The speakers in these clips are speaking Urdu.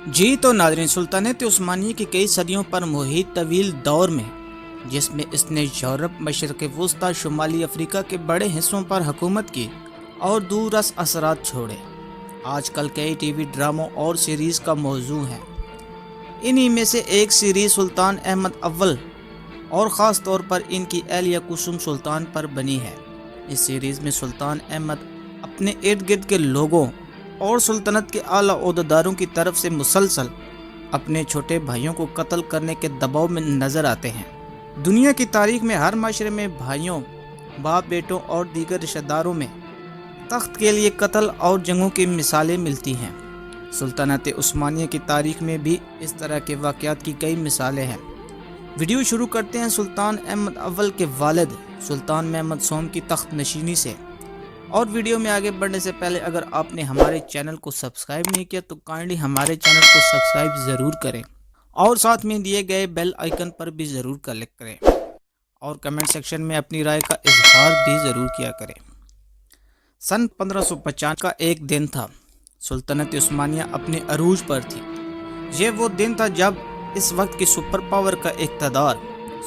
جی تو ناظرین، سلطنت عثمانیہ کی کئی صدیوں پر محیط طویل دور میں، جس میں اس نے یورپ، مشرق وسطیٰ، شمالی افریقہ کے بڑے حصوں پر حکومت کی اور دوررس اثرات چھوڑے، آج کل کئی ٹی وی ڈراموں اور سیریز کا موضوع ہے۔ انہی میں سے ایک سیریز سلطان احمد اول اور خاص طور پر ان کی اہلیہ کلثوم سلطان پر بنی ہے۔ اس سیریز میں سلطان احمد اپنے ارد گرد کے لوگوں اور سلطنت کے اعلیٰ عہدیداروں کی طرف سے مسلسل اپنے چھوٹے بھائیوں کو قتل کرنے کے دباؤ میں نظر آتے ہیں۔ دنیا کی تاریخ میں ہر معاشرے میں بھائیوں، باپ بیٹوں اور دیگر رشتہ داروں میں تخت کے لیے قتل اور جنگوں کی مثالیں ملتی ہیں۔ سلطنت عثمانیہ کی تاریخ میں بھی اس طرح کے واقعات کی کئی مثالیں ہیں۔ ویڈیو شروع کرتے ہیں سلطان احمد اول کے والد سلطان محمد سوم کی تخت نشینی سے، اور ویڈیو میں آگے بڑھنے سے پہلے اگر آپ نے ہمارے چینل کو سبسکرائب نہیں کیا تو کائنڈلی ہمارے چینل کو سبسکرائب ضرور کریں، اور ساتھ میں دیے گئے بیل آئیکن پر بھی ضرور کلک کریں، اور کمنٹ سیکشن میں اپنی رائے کا اظہار بھی ضرور کیا کریں۔ سن 1595 کا ایک دن تھا۔ سلطنت عثمانیہ اپنے عروج پر تھی۔ یہ وہ دن تھا جب اس وقت کی سپر پاور کا اقتدار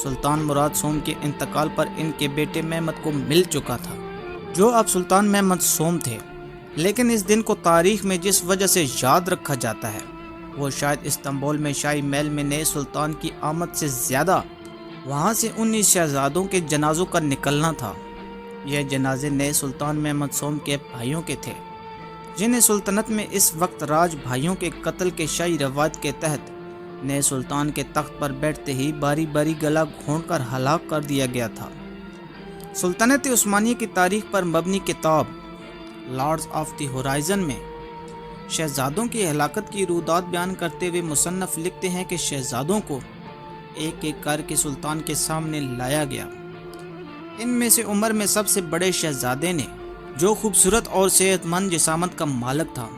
سلطان مراد سوم کے انتقال پر ان کے بیٹے محمد کو مل چکا تھا، جو اب سلطان محمد سوم تھے۔ لیکن اس دن کو تاریخ میں جس وجہ سے یاد رکھا جاتا ہے وہ شاید استنبول میں شاہی محل میں نئے سلطان کی آمد سے زیادہ وہاں سے 19 شہزادوں کے جنازوں کا نکلنا تھا۔ یہ جنازے نئے سلطان محمد سوم کے بھائیوں کے تھے، جنہیں سلطنت میں اس وقت راج بھائیوں کے قتل کے شاہی رواج کے تحت نئے سلطان کے تخت پر بیٹھتے ہی باری باری گلا گھونٹ کر ہلاک کر دیا گیا تھا۔ سلطنت عثمانیہ کی تاریخ پر مبنی کتاب لارڈز آف دی ہورائزن میں شہزادوں کی ہلاکت کی رودات بیان کرتے ہوئے مصنف لکھتے ہیں کہ شہزادوں کو ایک ایک کر کے سلطان کے سامنے لایا گیا۔ ان میں سے عمر میں سب سے بڑے شہزادے نے، جو خوبصورت اور صحت مند جسامت کا مالک تھا،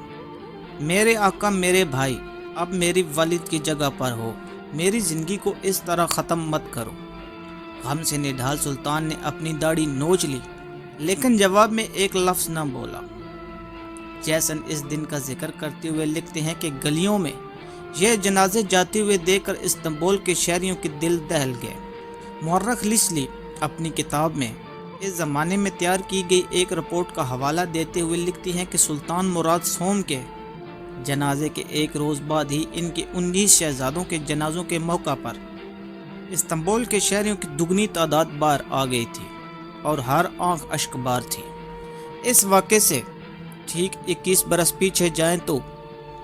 میرے آقا، میرے بھائی، اب میری والد کی جگہ پر ہو، میری زندگی کو اس طرح ختم مت کرو۔ غم سے نڈھال سلطان نے اپنی داڑھی نوچ لی، لیکن جواب میں ایک لفظ نہ بولا۔ جیسن اس دن کا ذکر کرتے ہوئے لکھتے ہیں کہ گلیوں میں یہ جنازے جاتے ہوئے دیکھ کر استنبول کے شہریوں کے دل دہل گئے۔ مورخ لیسلی اپنی کتاب میں اس زمانے میں تیار کی گئی ایک رپورٹ کا حوالہ دیتے ہوئے لکھتی ہیں کہ سلطان مراد سوم کے جنازے کے ایک روز بعد ہی ان کے 19 شہزادوں کے جنازوں کے موقع پر استنبول کے شہریوں کی دگنی تعداد باہر آ گئی تھی اور ہر آنکھ اشک بار تھی۔ اس واقعے سے ٹھیک 21 برس پیچھے جائیں تو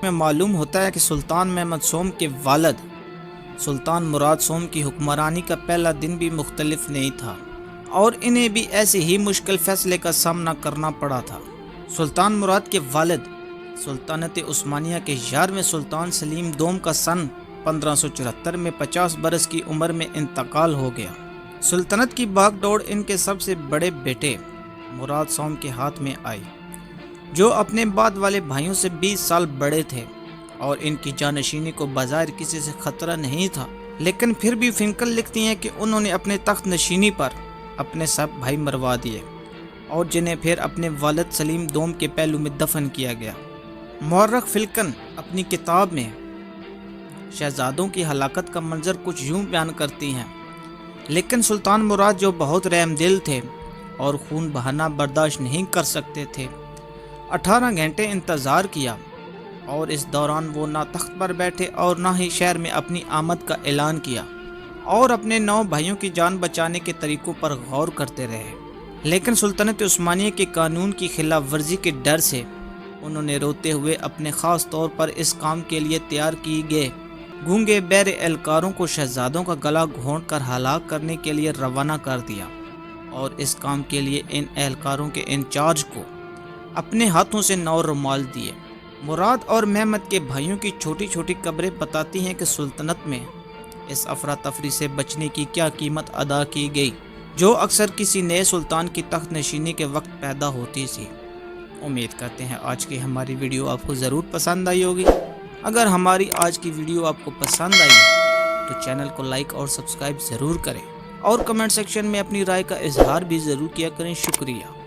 میں معلوم ہوتا ہے کہ سلطان محمد سوم کے والد سلطان مراد سوم کی حکمرانی کا پہلا دن بھی مختلف نہیں تھا، اور انہیں بھی ایسے ہی مشکل فیصلے کا سامنا کرنا پڑا تھا۔ سلطان مراد کے والد سلطنت عثمانیہ کے 11ویں سلطان سلیم دوم کا سن 1574 میں 50 برس کی عمر میں انتقال ہو گیا۔ سلطنت کی باغ ڈور ان کے سب سے بڑے بیٹے مراد سوم کے ہاتھ میں آئی، جو اپنے بعد والے بھائیوں سے 20 سال بڑے تھے، اور ان کی جانشینی کو بظاہر کسی سے خطرہ نہیں تھا۔ لیکن پھر بھی فنکل لکھتی ہیں کہ انہوں نے اپنے تخت نشینی پر اپنے سب بھائی مروا دیے، اور جنہیں پھر اپنے والد سلیم دوم کے پہلو میں دفن کیا گیا۔ مورخ فلکن اپنی کتاب میں شہزادوں کی ہلاکت کا منظر کچھ یوں بیان کرتی ہیں: لیکن سلطان مراد، جو بہت رحم دل تھے اور خون بہانا برداشت نہیں کر سکتے تھے، 18 گھنٹے انتظار کیا، اور اس دوران وہ نہ تخت پر بیٹھے اور نہ ہی شہر میں اپنی آمد کا اعلان کیا، اور اپنے 9 بھائیوں کی جان بچانے کے طریقوں پر غور کرتے رہے۔ لیکن سلطنت عثمانیہ کے قانون کی خلاف ورزی کے ڈر سے انہوں نے روتے ہوئے اپنے خاص طور پر اس کام کے لیے تیار کی گئے گونگے بہرے اہلکاروں کو شہزادوں کا گلا گھونٹ کر ہلاک کرنے کے لیے روانہ کر دیا، اور اس کام کے لیے ان اہلکاروں کے انچارج کو اپنے ہاتھوں سے 9 رومال دیے۔ مراد اور محمد کے بھائیوں کی چھوٹی چھوٹی قبریں بتاتی ہیں کہ سلطنت میں اس افراتفری سے بچنے کی کیا قیمت ادا کی گئی، جو اکثر کسی نئے سلطان کی تخت نشینی کے وقت پیدا ہوتی تھی۔ امید کرتے ہیں آج کی ہماری ویڈیو آپ کو ضرور پسند آئی ہوگی۔ اگر ہماری آج کی ویڈیو آپ کو پسند آئی تو چینل کو لائک اور سبسکرائب ضرور کریں، اور کمنٹ سیکشن میں اپنی رائے کا اظہار بھی ضرور کیا کریں۔ شکریہ۔